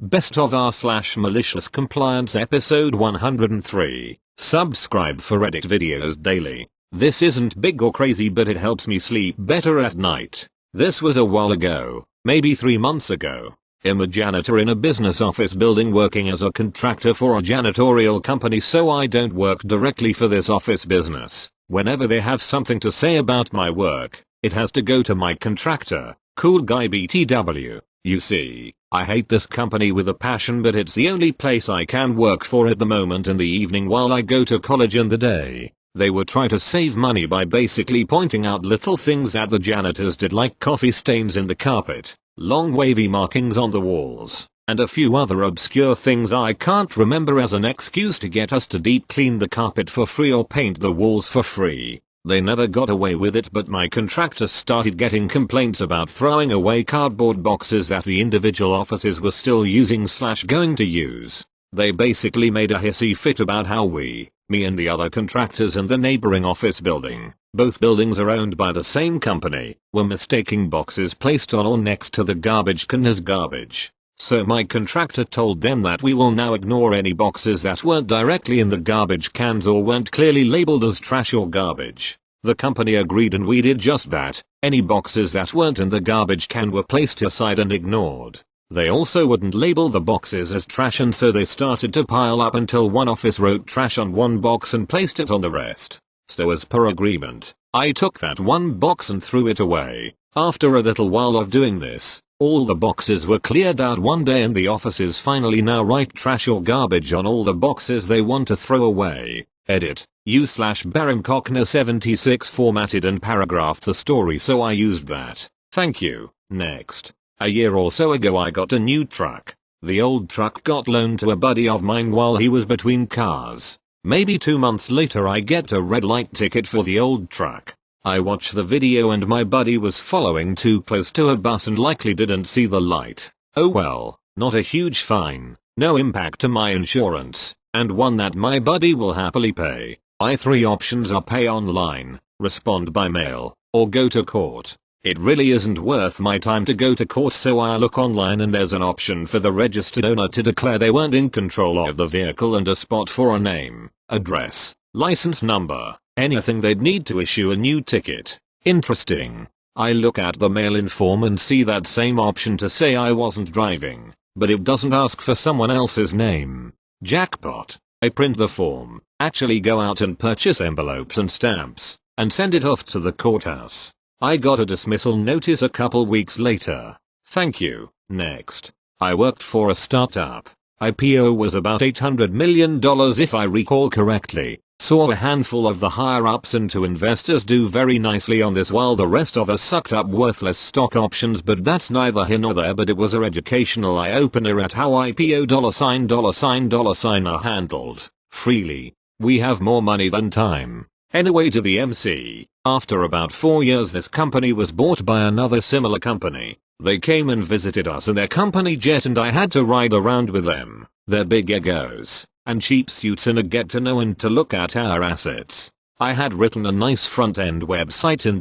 Best of r/malicious compliance episode 103. Subscribe for Reddit videos daily. This isn't big or crazy, but it helps me sleep better at night. This was a while ago, maybe 3 months ago. I'm a janitor in a business office building working as a contractor for a janitorial company, so I don't work directly for this office business. Whenever they have something to say about my work, it has to go to my contractor, Cool Guy BTW. You see, I hate this company with a passion, but it's the only place I can work for at the moment in the evening while I go to college in the day. They would try to save money by basically pointing out little things that the janitors did, like coffee stains in the carpet, long wavy markings on the walls, and a few other obscure things I can't remember, as an excuse to get us to deep clean the carpet for free or paint the walls for free. They never got away with it, but my contractor started getting complaints about throwing away cardboard boxes that the individual offices were still using / going to use. They basically made a hissy fit about how me and the other contractors in the neighboring office building, both buildings are owned by the same company, were mistaking boxes placed on or next to the garbage can as garbage. So my contractor told them that we will now ignore any boxes that weren't directly in the garbage cans or weren't clearly labeled as trash or garbage. The company agreed, and we did just that. Any boxes that weren't in the garbage can were placed aside and ignored. They also wouldn't label the boxes as trash, and so they started to pile up until one office wrote trash on one box and placed it on the rest. So as per agreement, I took that one box and threw it away. After a little while of doing this, all the boxes were cleared out one day, and the offices finally now write trash or garbage on all the boxes they want to throw away. Edit. U/Baron-Cochner-76 formatted and paragraphed the story, so I used that. Thank you. Next. A year or so ago I got a new truck. The old truck got loaned to a buddy of mine while he was between cars. Maybe 2 months later I get a red light ticket for the old truck. I watched the video and my buddy was following too close to a bus and likely didn't see the light. Oh well, not a huge fine, no impact to my insurance, and one that my buddy will happily pay. My 3 options are pay online, respond by mail, or go to court. It really isn't worth my time to go to court, so I look online and there's an option for the registered owner to declare they weren't in control of the vehicle and a spot for a name, address, license number, anything they'd need to issue a new ticket. Interesting. I look at the mail-in form and see that same option to say I wasn't driving, but it doesn't ask for someone else's name. Jackpot. I print the form, actually go out and purchase envelopes and stamps, and send it off to the courthouse. I got a dismissal notice a couple weeks later. Thank you. Next. I worked for a startup. IPO was about $800 million if I recall correctly. Saw a handful of the higher-ups and 2 investors do very nicely on this while the rest of us sucked up worthless stock options, but that's neither here nor there. But it was a educational eye-opener at how IPO $ are handled. Freely. We have more money than time. Anyway, to the MC. After about 4 years this company was bought by another similar company. They came and visited us in their company jet and I had to ride around with them. Their big egos and cheap suits in a get to know and to look at our assets. I had written a nice front-end website in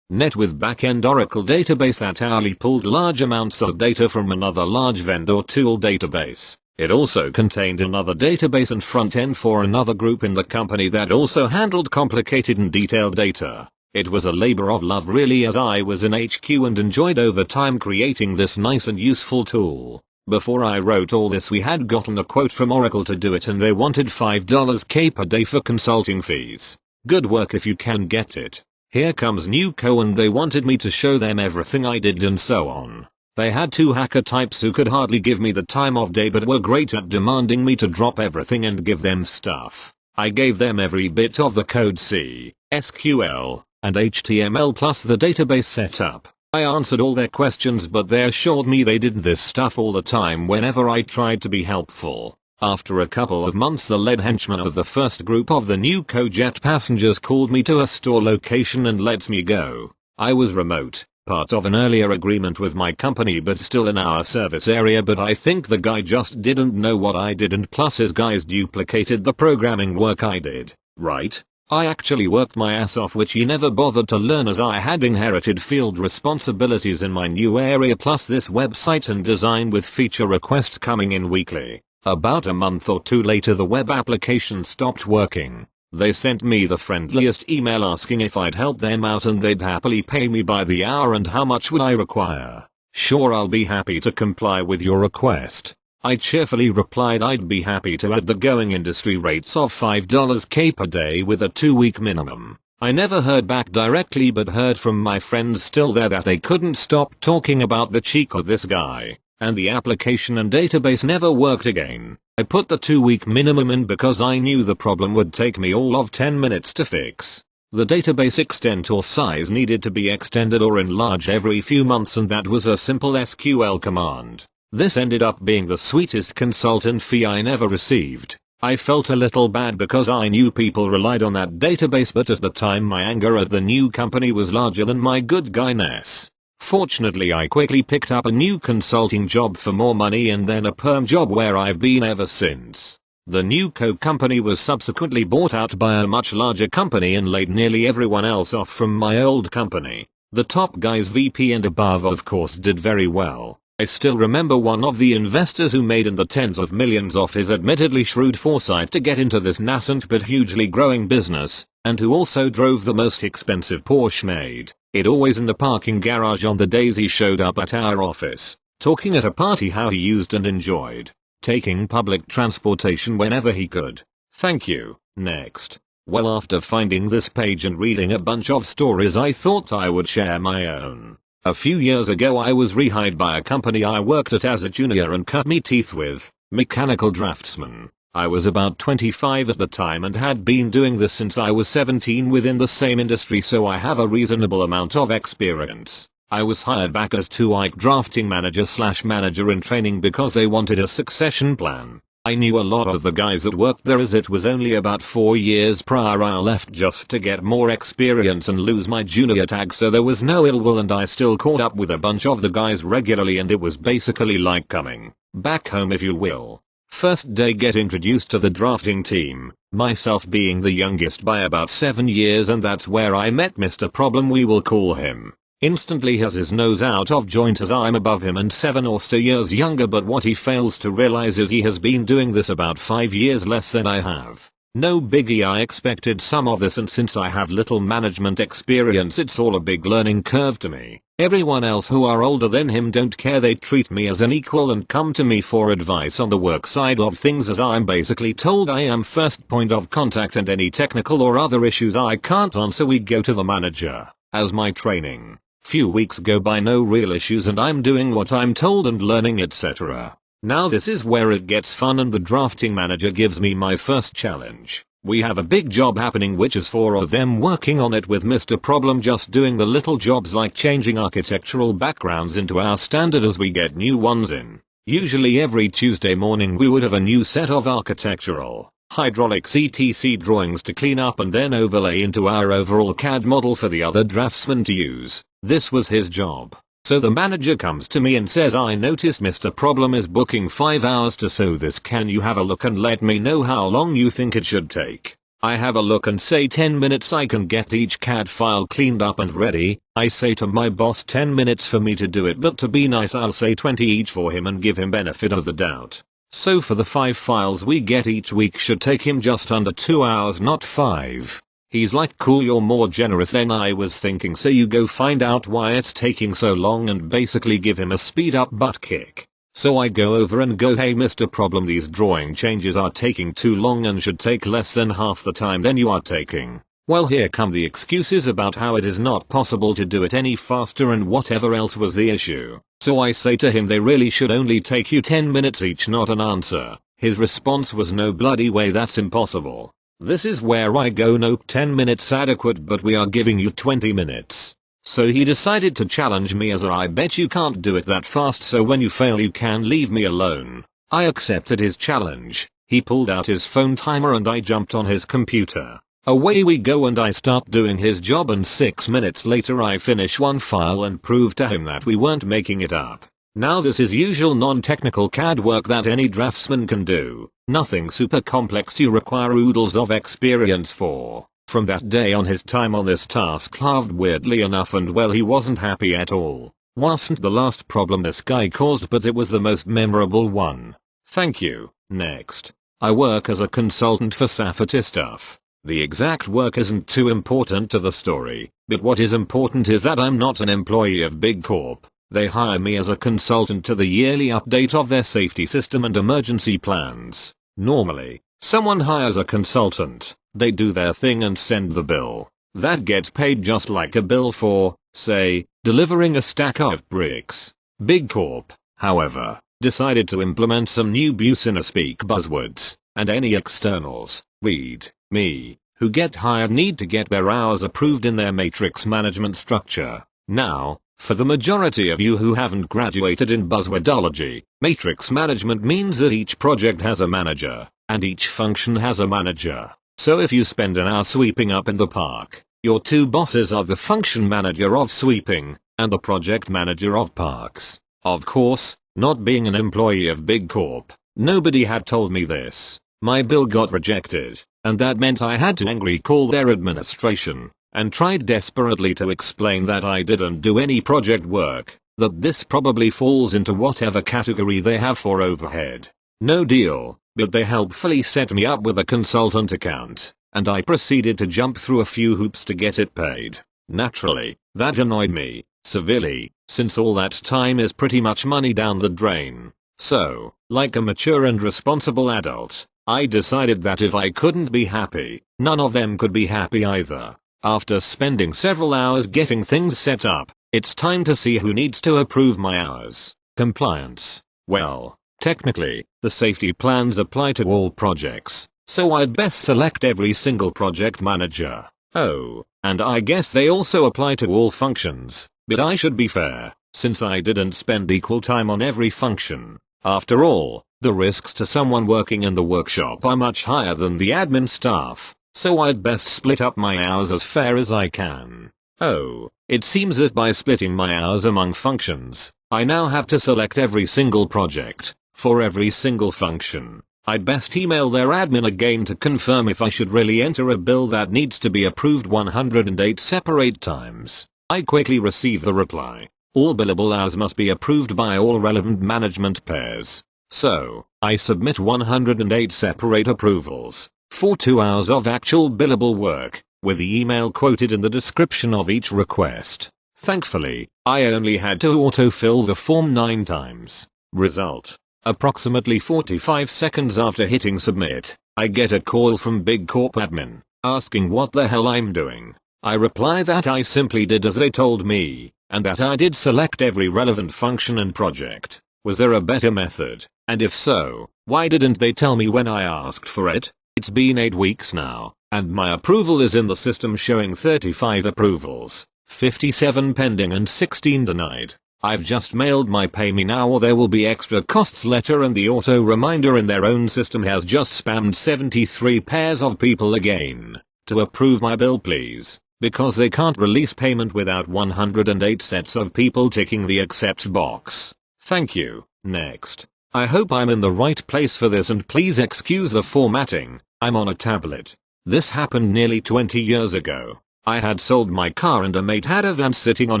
.NET with back-end Oracle database that hourly pulled large amounts of data from another large vendor tool database. It also contained another database and front-end for another group in the company that also handled complicated and detailed data. It was a labor of love really, as I was in HQ and enjoyed over time creating this nice and useful tool. Before I wrote all this we had gotten a quote from Oracle to do it and they wanted $5K per day for consulting fees. Good work if you can get it. Here comes new co and they wanted me to show them everything I did and so on. They had 2 hacker types who could hardly give me the time of day but were great at demanding me to drop everything and give them stuff. I gave them every bit of the code, C, SQL, and HTML plus the database setup. I answered all their questions, but they assured me they did this stuff all the time whenever I tried to be helpful. After a couple of months the lead henchman of the first group of the new co-jet passengers called me to a store location and lets me go. I was remote, part of an earlier agreement with my company but still in our service area, but I think the guy just didn't know what I did and plus his guys duplicated the programming work I did. Right? I actually worked my ass off, which he never bothered to learn as I had inherited field responsibilities in my new area, plus this website and design with feature requests coming in weekly. About a month or two later the web application stopped working. They sent me the friendliest email asking if I'd help them out and they'd happily pay me by the hour and how much would I require. Sure, I'll be happy to comply with your request. I cheerfully replied I'd be happy to at the going industry rates of $5k per day with a 2-week minimum. I never heard back directly but heard from my friends still there that they couldn't stop talking about the cheek of this guy, and the application and database never worked again. I put the 2-week minimum in because I knew the problem would take me all of 10 minutes to fix. The database extent or size needed to be extended or enlarged every few months, and that was a simple SQL command. This ended up being the sweetest consultant fee I never received. I felt a little bad because I knew people relied on that database, but at the time my anger at the new company was larger than my good guyness. Fortunately I quickly picked up a new consulting job for more money and then a perm job where I've been ever since. The new company was subsequently bought out by a much larger company and laid nearly everyone else off from my old company. The top guys, VP and above, of course, did very well. I still remember one of the investors who made in the tens of millions off his admittedly shrewd foresight to get into this nascent but hugely growing business, and who also drove the most expensive Porsche made. It always in the parking garage on the days he showed up at our office, talking at a party how he used and enjoyed taking public transportation whenever he could. Thank you. Next. Well, after finding this page and reading a bunch of stories, I thought I would share my own. A few years ago I was rehired by a company I worked at as a junior and cut me teeth with mechanical draftsman. I was about 25 at the time and had been doing this since I was 17 within the same industry, so I have a reasonable amount of experience. I was hired back as 2-week drafting manager/manager in training because they wanted a succession plan. I knew a lot of the guys that worked there as it was only about 4 years prior I left just to get more experience and lose my junior tag, so there was no ill will, and I still caught up with a bunch of the guys regularly, and it was basically like coming back home, if you will. First day, get introduced to the drafting team, myself being the youngest by about 7 years, and that's where I met Mr. Problem, we will call him. Instantly has his nose out of joint as I'm above him and 7 or so years younger, but what he fails to realize is he has been doing this about 5 years less than I have. No biggie, I expected some of this, and since I have little management experience it's all a big learning curve to me. Everyone else who are older than him don't care, they treat me as an equal and come to me for advice on the work side of things, as I'm basically told I am first point of contact, and any technical or other issues I can't answer we go to the manager as my training. Few weeks go by, no real issues, and I'm doing what I'm told and learning, etc. Now this is where it gets fun, and the drafting manager gives me my first challenge. We have a big job happening which is 4 of them working on it with Mr. Problem just doing the little jobs like changing architectural backgrounds into our standard as we get new ones in. Usually every Tuesday morning we would have a new set of architectural, hydraulics etc drawings to clean up and then overlay into our overall CAD model for the other draftsmen to use. This was his job. So the manager comes to me and says, I noticed Mr. Problem is booking 5 hours to sew this, can you have a look and let me know how long you think it should take? I have a look and say 10 minutes, I can get each CAD file cleaned up and ready. I say to my boss 10 minutes for me to do it, but to be nice I'll say 20 each for him and give him benefit of the doubt. So for the 5 files we get each week should take him just under 2 hours, not 5. He's like, cool, you're more generous than I was thinking, so you go find out why it's taking so long and basically give him a speed up butt kick. So I go over and go, hey Mr. Problem, these drawing changes are taking too long and should take less than half the time than you are taking. Well, here come the excuses about how it is not possible to do it any faster and whatever else was the issue. So I say to him, they really should only take you 10 minutes each, not an answer. His response was, no bloody way, that's impossible. This is where I go, nope, 10 minutes adequate, but we are giving you 20 minutes. So he decided to challenge me as I bet you can't do it that fast, so when you fail you can leave me alone. I accepted his challenge. He pulled out his phone timer and I jumped on his computer. Away we go and I start doing his job, and 6 minutes later I finish one file and prove to him that we weren't making it up. Now this is usual non-technical CAD work that any draftsman can do. Nothing super complex you require oodles of experience for. From that day on his time on this task halved weirdly enough, and well, he wasn't happy at all. Wasn't the last problem this guy caused, but it was the most memorable one. Thank you. Next. I work as a consultant for Safety stuff. The exact work isn't too important to the story, but what is important is that I'm not an employee of Big Corp. They hire me as a consultant to the yearly update of their safety system and emergency plans. Normally, someone hires a consultant, they do their thing and send the bill. That gets paid just like a bill for, say, delivering a stack of bricks. Big Corp, however, decided to implement some new speak buzzwords, and any externals, read, me, who get hired need to get their hours approved in their matrix management structure. Now, for the majority of you who haven't graduated in buzzwordology, matrix management means that each project has a manager, and each function has a manager. So if you spend an hour sweeping up in the park, your two bosses are the function manager of sweeping, and the project manager of parks. Of course, not being an employee of Big Corp, nobody had told me this. My bill got rejected, and that meant I had to angrily call their administration, and tried desperately to explain that I didn't do any project work, that this probably falls into whatever category they have for overhead. No deal, but they helpfully set me up with a consultant account, and I proceeded to jump through a few hoops to get it paid. Naturally, that annoyed me, severely, since all that time is pretty much money down the drain. So, like a mature and responsible adult, I decided that if I couldn't be happy, none of them could be happy either. After spending several hours getting things set up, it's time to see who needs to approve my hours. Compliance. Well, technically, the safety plans apply to all projects, so I'd best select every single project manager. Oh, and I guess they also apply to all functions, but I should be fair, since I didn't spend equal time on every function. After all, the risks to someone working in the workshop are much higher than the admin staff, so I'd best split up my hours as fair as I can. Oh, it seems that by splitting my hours among functions, I now have to select every single project, for every single function. I'd best email their admin again to confirm if I should really enter a bill that needs to be approved 108 separate times. I quickly receive the reply. All billable hours must be approved by all relevant management pairs. So, I submit 108 separate approvals, for 2 hours of actual billable work, with the email quoted in the description of each request. Thankfully, I only had to autofill the form 9 times. Result. Approximately 45 seconds after hitting submit, I get a call from Big Corp admin, asking what the hell I'm doing. I reply that I simply did as they told me, and that I did select every relevant function and project. Was there a better method? And if so, why didn't they tell me when I asked for it? It's been 8 weeks now, and my approval is in the system showing 35 approvals, 57 pending and 16 denied. I've just mailed my pay me now or there will be extra costs letter, and the auto reminder in their own system has just spammed 73 pairs of people again. To approve my bill please, because they can't release payment without 108 sets of people ticking the accept box. Thank you. Next. I hope I'm in the right place for this, and please excuse the formatting. I'm on a tablet. This happened nearly 20 years ago. I had sold my car and a mate had a van sitting on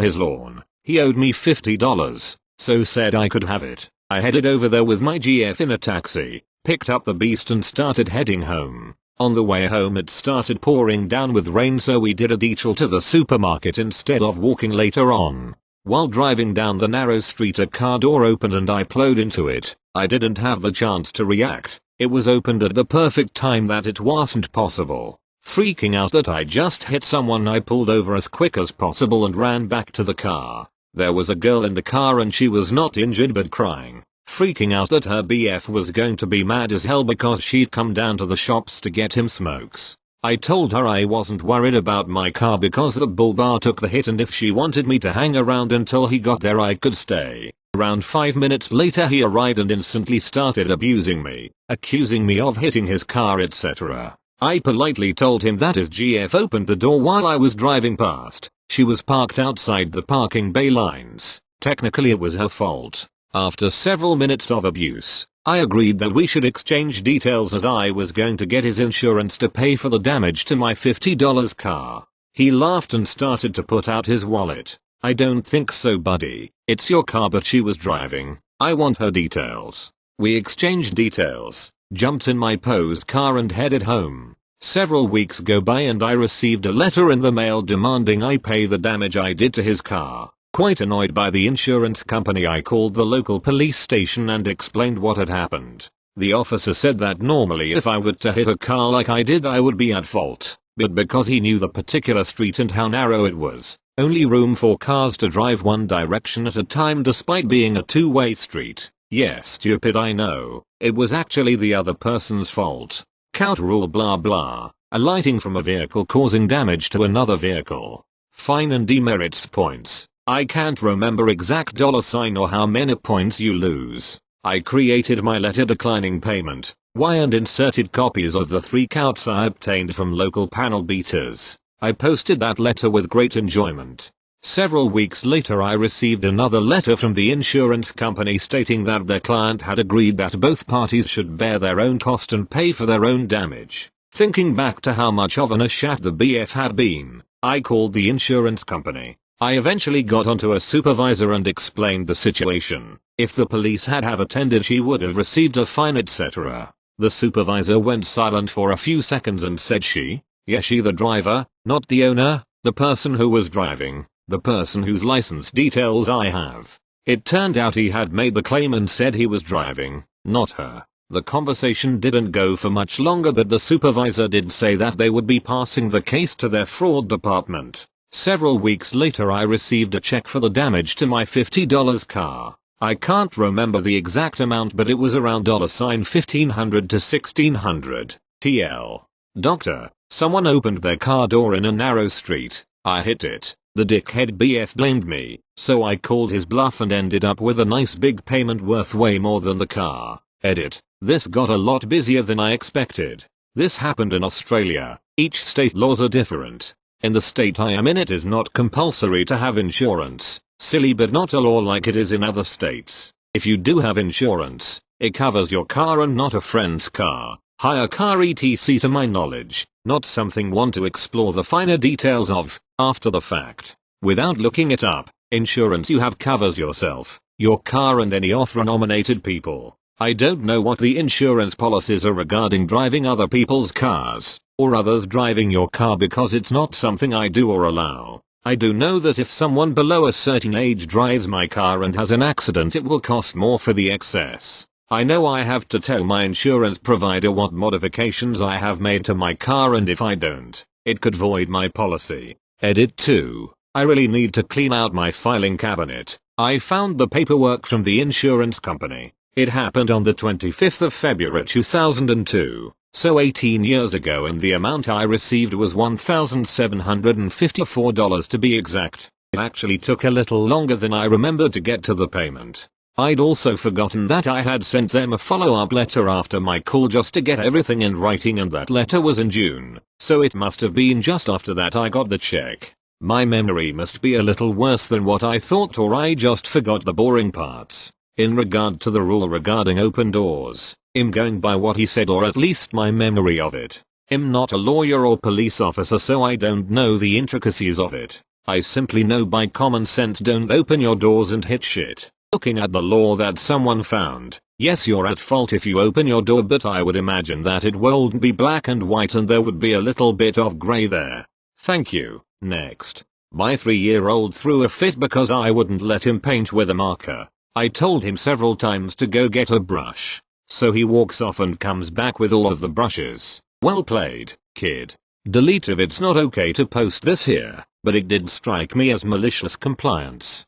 his lawn. He owed me $50, so said I could have it. I headed over there with my GF in a taxi, picked up the beast and started heading home. On the way home it started pouring down with rain, so we did a detour to the supermarket instead of walking later on. While driving down the narrow street a car door opened and I plowed into it. I didn't have the chance to react. It was opened at the perfect time that it wasn't possible. Freaking out that I just hit someone, I pulled over as quick as possible and ran back to the car. There was a girl in the car and she was not injured but crying, freaking out that her BF was going to be mad as hell because she'd come down to the shops to get him smokes. I told her I wasn't worried about my car because the bull bar took the hit, and if she wanted me to hang around until he got there I could stay. Around 5 minutes later he arrived and instantly started abusing me, accusing me of hitting his car, etc. I politely told him that his GF opened the door while I was driving past. She was parked outside the parking bay lines. Technically it was her fault. After several minutes of abuse, I agreed that we should exchange details as I was going to get his insurance to pay for the damage to my $50 car. He laughed and started to put out his wallet. I don't think so, buddy. It's your car, but she was driving. I want her details. We exchanged details, jumped in my Poe's car and headed home. Several weeks go by and I received a letter in the mail demanding I pay the damage I did to his car. Quite annoyed by the insurance company, I called the local police station and explained what had happened. The officer said that normally if I were to hit a car like I did I would be at fault, but because he knew the particular street and how narrow it was, only room for cars to drive one direction at a time despite being a two-way street. Yes, stupid, I know. It was actually the other person's fault. Count rule blah blah. Alighting from a vehicle causing damage to another vehicle. Fine and demerits points. I can't remember exact dollar sign or how many points you lose. I created my letter declining payment. Why, and inserted copies of the 3 counts I obtained from local panel beaters. I posted that letter with great enjoyment. Several weeks later I received another letter from the insurance company stating that their client had agreed that both parties should bear their own cost and pay for their own damage. Thinking back to how much of an ashat the BF had been, I called the insurance company. I eventually got onto a supervisor and explained the situation. If the police had attended, she would have received a fine, etc. The supervisor went silent for a few seconds and said she? Yes, she, the driver, not the owner, the person who was driving, the person whose license details I have. It turned out he had made the claim and said he was driving, not her. The conversation didn't go for much longer, but the supervisor did say that they would be passing the case to their fraud department. Several weeks later I received a check for the damage to my $50 car. I can't remember the exact amount, but it was around $1,500 to $1,600. TL. Doctor, someone opened their car door in a narrow street. I hit it. The dickhead BF blamed me, so I called his bluff and ended up with a nice big payment worth way more than the car. Edit. This got a lot busier than I expected. This happened in Australia. Each state laws are different. In the state I am in, it is not compulsory to have insurance. Silly, but not a law like it is in other states. If you do have insurance, it covers your car and not a friend's car. Hire car etc. to my knowledge, not something want to explore the finer details of, after the fact. Without looking it up, insurance you have covers yourself, your car and any author-nominated people. I don't know what the insurance policies are regarding driving other people's cars, or others driving your car, because it's not something I do or allow. I do know that if someone below a certain age drives my car and has an accident, it will cost more for the excess. I know I have to tell my insurance provider what modifications I have made to my car, and if I don't, it could void my policy. Edit 2. I really need to clean out my filing cabinet. I found the paperwork from the insurance company. It happened on the 25th of February 2002, so 18 years ago, and the amount I received was $1,754 to be exact. It actually took a little longer than I remembered to get to the payment. I'd also forgotten that I had sent them a follow-up letter after my call just to get everything in writing, and that letter was in June, so it must have been just after that I got the check. My memory must be a little worse than what I thought, or I just forgot the boring parts. In regard to the rule regarding open doors, I'm going by what he said, or at least my memory of it. I'm not a lawyer or police officer, so I don't know the intricacies of it. I simply know by common sense, don't open your doors and hit shit. Looking at the law that someone found, yes, you're at fault if you open your door, but I would imagine that it wouldn't be black and white and there would be a little bit of grey there. Thank you. Next. My 3-year-old threw a fit because I wouldn't let him paint with a marker. I told him several times to go get a brush. So he walks off and comes back with all of the brushes. Well played, kid. Delete if it's not okay to post this here, but it did strike me as malicious compliance.